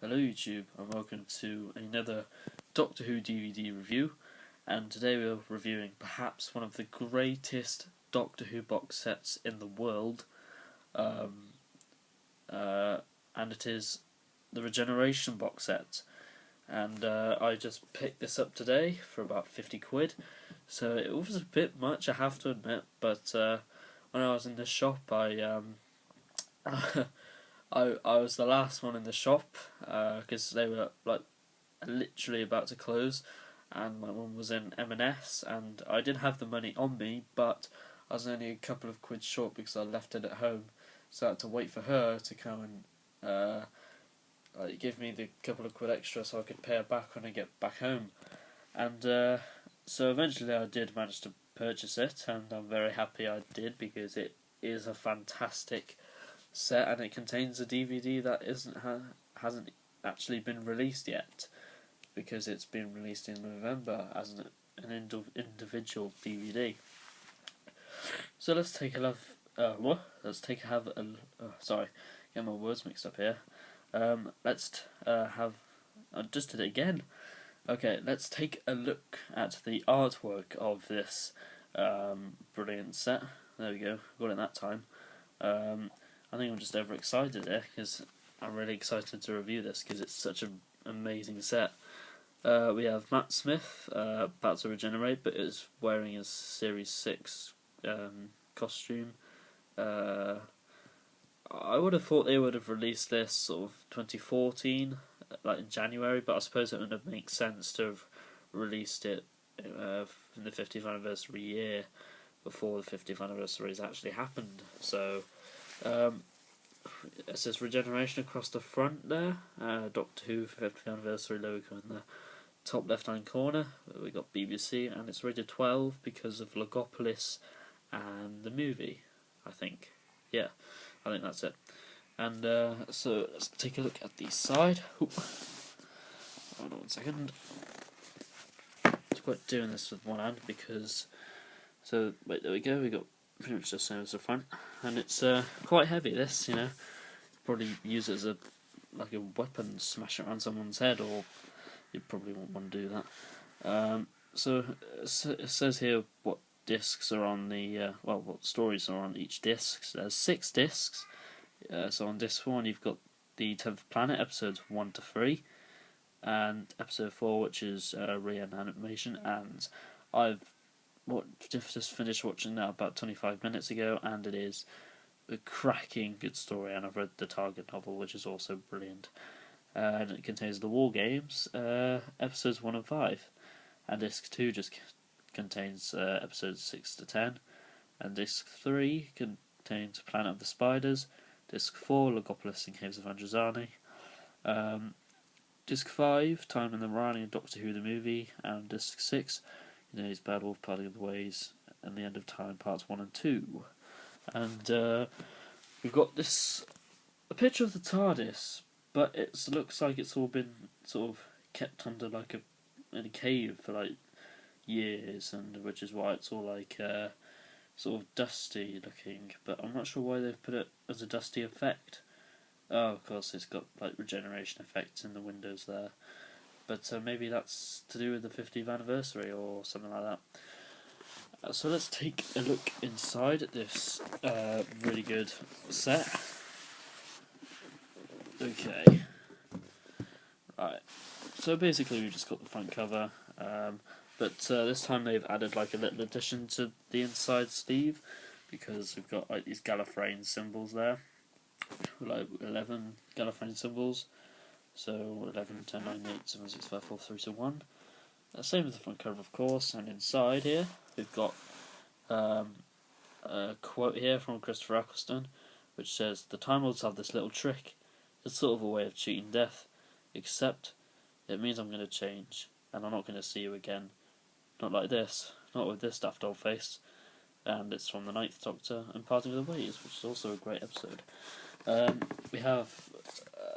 Hello YouTube, and welcome to another Doctor Who DVD review, and today we're reviewing perhaps one of the greatest Doctor Who box sets in the world, and it is the Regeneration box set. And I just picked this up today for about 50 quid, so it was a bit much, I have to admit, but when I was in the shop I was the last one in the shop because they were literally about to close, and my mum was in M&S, and I didn't have the money on me, but I was only a couple of quid short because I left it at home, so I had to wait for her to come and give me the couple of quid extra so I could pay her back when I get back home. And so eventually I did manage to purchase it, and I'm very happy I did because it is a fantastic set, and it contains a DVD that hasn't actually been released yet, because it's been released in November as an individual DVD. So let's take a sorry, get my words mixed up here. I just did it again. Okay, let's take a look at the artwork of this brilliant set. There we go, got it that time. I think I'm just overexcited here because I'm really excited to review this because it's such an amazing set. We have Matt Smith about to regenerate, but is wearing his Series 6 costume. I would have thought they would have released this sort of 2014, like in January, but I suppose it would have made sense to have released it in the 50th anniversary year before the 50th anniversary has actually happened. So it says Regeneration across the front there, Doctor Who 50th anniversary logo in the top left hand corner. We got BBC, and it's rated 12 because of Logopolis and the movie, I think. Yeah, I think that's it. And so let's take a look at the side. Ooh. Hold on 1 second. It's quite doing this with one hand because. So wait, there we go. We got pretty much the same as the front, and it's quite heavy. This, probably use it as a weapon, smash it around someone's head, or you probably won't want to do that. So it says here what discs are on the what stories are on each disc. So there's 6 discs. So on disc 1 you've got the 10th Planet, episodes 1 to 3, and episode 4, which is Regeneration, and I've just finished watching that about 25 minutes ago, and it is a cracking good story, and I've read the Target novel, which is also brilliant. And it contains the War Games, episodes 1 and 5, and disc 2 just contains episodes 6 to 10, and disc 3 contains Planet of the Spiders, disc 4 Logopolis and Caves of Androzani, disc 5 Time in the Running of Doctor Who the movie, and disc 6 is Bad Wolf Parting of the Ways and the End of Time parts 1 and 2. And we've got a picture of the TARDIS, but it looks like it's all been sort of kept under in a cave for years, and which is why it's all sort of dusty looking. But I'm not sure why they've put it as a dusty effect. Oh, of course, it's got regeneration effects in the windows there. But maybe that's to do with the 50th anniversary or something like that. So let's take a look inside this really good set. Okay. Right. So basically we've just got the front cover, but this time they've added a little addition to the inside sleeve, because we've got these Gallifreyan symbols there, 11 Gallifreyan symbols. So 11, 10, 9, 8, 7, 6, 5, 4, 3, 2, 1. Same as the front cover, of course. And inside here, we've got a quote here from Christopher Eccleston, which says, "The Time Lords have this little trick. It's sort of a way of cheating death, except it means I'm going to change, and I'm not going to see you again. Not like this. Not with this daft old face." And it's from the 9th Doctor and Parting of the Ways, which is also a great episode. We have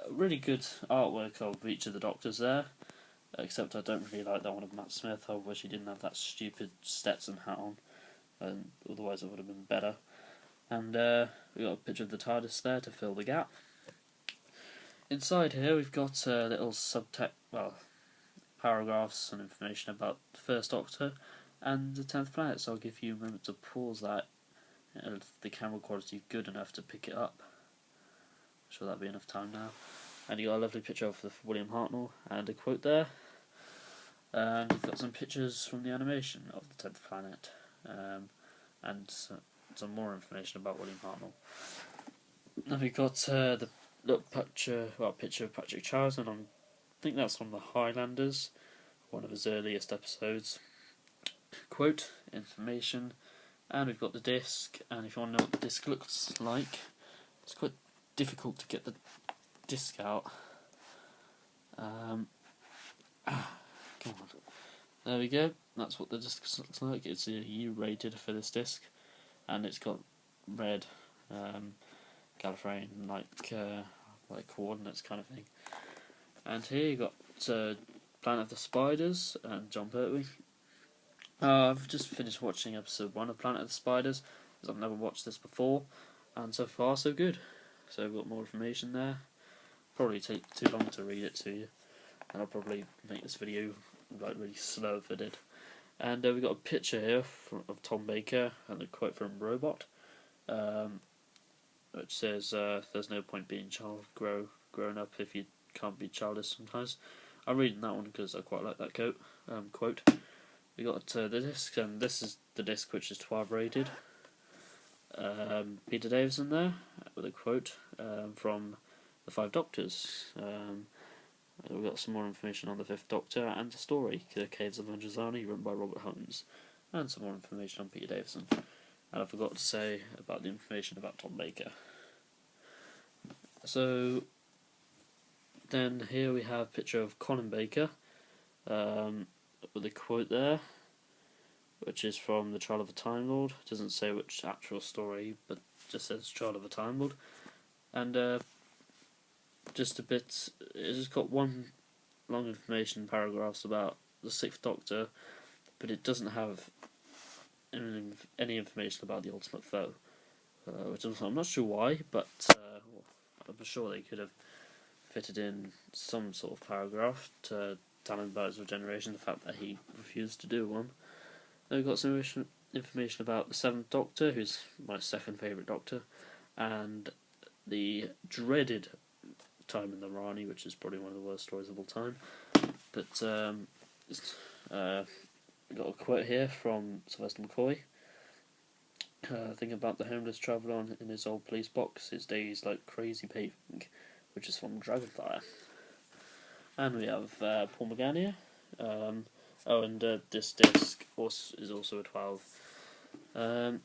really good artwork of each of the Doctors there, except I don't really like that one of Matt Smith. I wish he didn't have that stupid Stetson hat on, otherwise it would have been better. And we got a picture of the TARDIS there to fill the gap. Inside here we've got little paragraphs and information about the First Doctor and the 10th planet, so I'll give you a moment to pause that if the camera quality is good enough to pick it up. I'm sure that'll be enough time now. And you got a lovely picture of William Hartnell and a quote there. And you've got some pictures from the animation of the 10th planet, and some more information about William Hartnell. Then we've got the little picture of Patrick Troughton. I think that's from the Highlanders, one of his earliest episodes. Quote, information, and we've got the disc. And if you want to know what the disc looks like, it's quite difficult to get the disc out. Come on. There we go. That's what the disc looks like. It's a U rated for this disc, and it's got red Gallifreyan like coordinates kind of thing. And here you got Planet of the Spiders and John Pertwee. I've just finished watching episode 1 of Planet of the Spiders, because I've never watched this before, and so far so good. So I've got more information there. Probably take too long to read it to you, and I'll probably make this video really slow if I did. And we've got a picture here of Tom Baker and a quote from Robot, which says, "There's no point being grown up if you can't be childish sometimes." I'm reading that one because I quite like that quote. We got the disc, and this is the disc which is 12 rated. Peter Davison there with a quote from the 5 Doctors. We've got some more information on the 5th Doctor and the story, The Caves of Anjazani, written by Robert Holmes, and some more information on Peter Davison. And I forgot to say about the information about Tom Baker. So then here we have a picture of Colin Baker with a quote there, which is from The Trial of a Time Lord. It doesn't say which actual story, but just says Trial of a Time Lord. And just a bit, it's got one long information paragraphs about the 6th Doctor, but it doesn't have any information about the Ultimate Foe, which I'm not sure why, but I'm sure they could have fitted in some sort of paragraph to tell him about his regeneration, the fact that he refused to do one. Then we've got some information about the 7th Doctor, who's my second favourite Doctor, and the dreaded time in the Rani, which is probably one of the worst stories of all time. But we've got a quote here from Sylvester McCoy. Think about the homeless traveller in his old police box, his days like crazy paving, which is from Dragonfire. And we have Paul McGann here. And this disc is also a 12. We've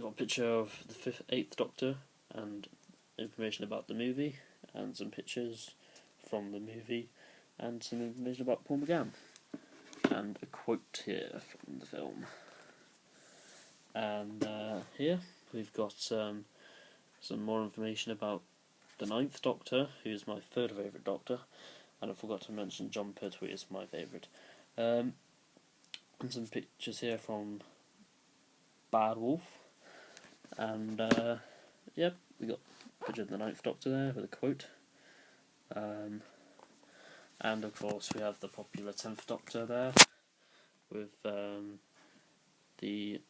got a picture of the 8th Doctor and information about the movie, and some pictures from the movie, and some information about Paul McGann, and a quote here from the film. And here we've got some more information about the 9th Doctor, who's my third favourite Doctor, and I forgot to mention John Pertwee is my favourite. And some pictures here from Bad Wolf, and yep, we got a picture of the 9th Doctor there with a quote. And of course we have the popular 10th Doctor there with the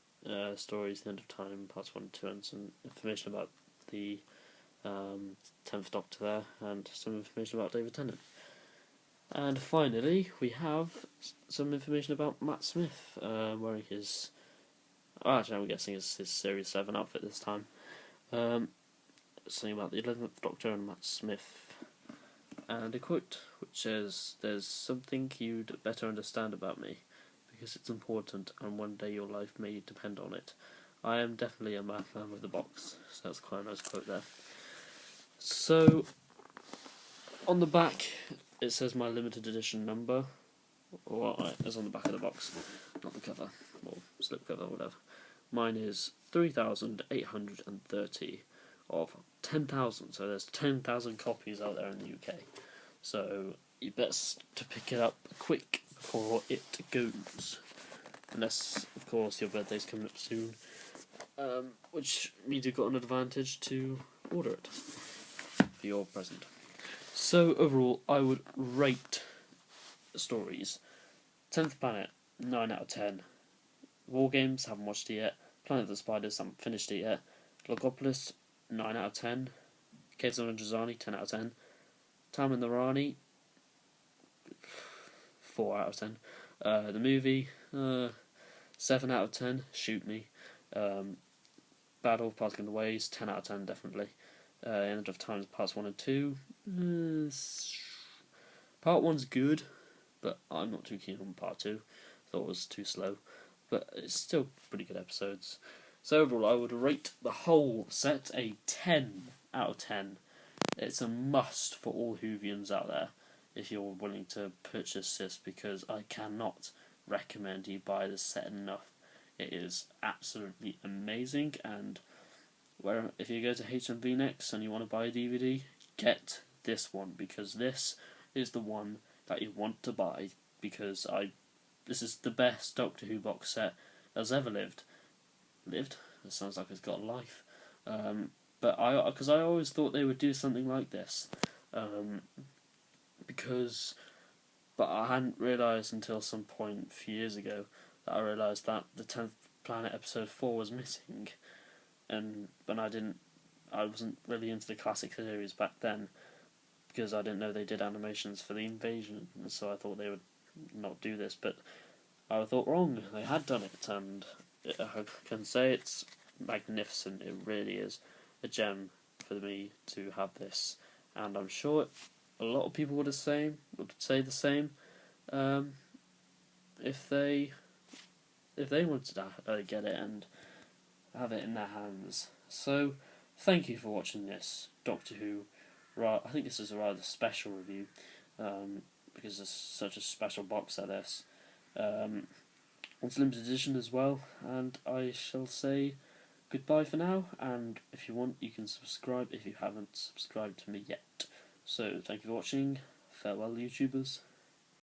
stories, The End of Time, parts 1 and 2, and some information about the 10th Doctor there, and some information about David Tennant. And finally we have some information about Matt Smith wearing his, actually I'm guessing it's his Series 7 outfit this time. Something about the 11th Doctor and Matt Smith, and a quote which says, "There's something you'd better understand about me, because it's important and one day your life may depend on it. I am definitely a madman with the box." So that's quite a nice quote there. So on the back it says my limited edition number, or it's on the back of the box, not the cover, or slip cover, whatever. Mine is 3,830 of 10,000, so there's 10,000 copies out there in the UK. So you best to pick it up quick before it goes. Unless, of course, your birthday's coming up soon, which means you've got an advantage to order it for your present. So overall, I would rate stories. 10th Planet, 9 out of 10. War Games, haven't watched it yet. Planet of the Spiders, haven't finished it yet. Logopolis, 9 out of 10. Caves of Androzani, 10 out of 10. Tam and the Rani, 4 out of 10. The movie, 7 out of 10. Shoot me. Battle of Passing the Ways, 10 out of 10 definitely. End of Times parts 1 and 2. Part 1's good, but I'm not too keen on part 2. Thought it was too slow. But it's still pretty good episodes. So overall, I would rate the whole set a 10 out of 10. It's a must for all Whovians out there if you're willing to purchase this, because I cannot recommend you buy this set enough. It is absolutely amazing, and if you go to HMV next and you want to buy a DVD, get this one, because this is the one that you want to buy, because this is the best Doctor Who box set that's ever lived. Lived? That sounds like it's got a life. But because I always thought they would do something like this, but I hadn't realised until some point a few years ago that I realised that the 10th Planet episode 4 was missing, but I wasn't really into the classic series back then, because I didn't know they did animations for the invasion, and so I thought they would not do this, but I thought wrong. They had done it, and I can say it's magnificent. It really is a gem for me to have this, and I'm sure a lot of people would say the same if they wanted to get it and have it in their hands. So thank you for watching this Doctor Who. I think this is a rather special review, because it's such a special box set. This it's limited edition as well, and I shall say goodbye for now, and if you want you can subscribe if you haven't subscribed to me yet. So thank you for watching, farewell YouTubers.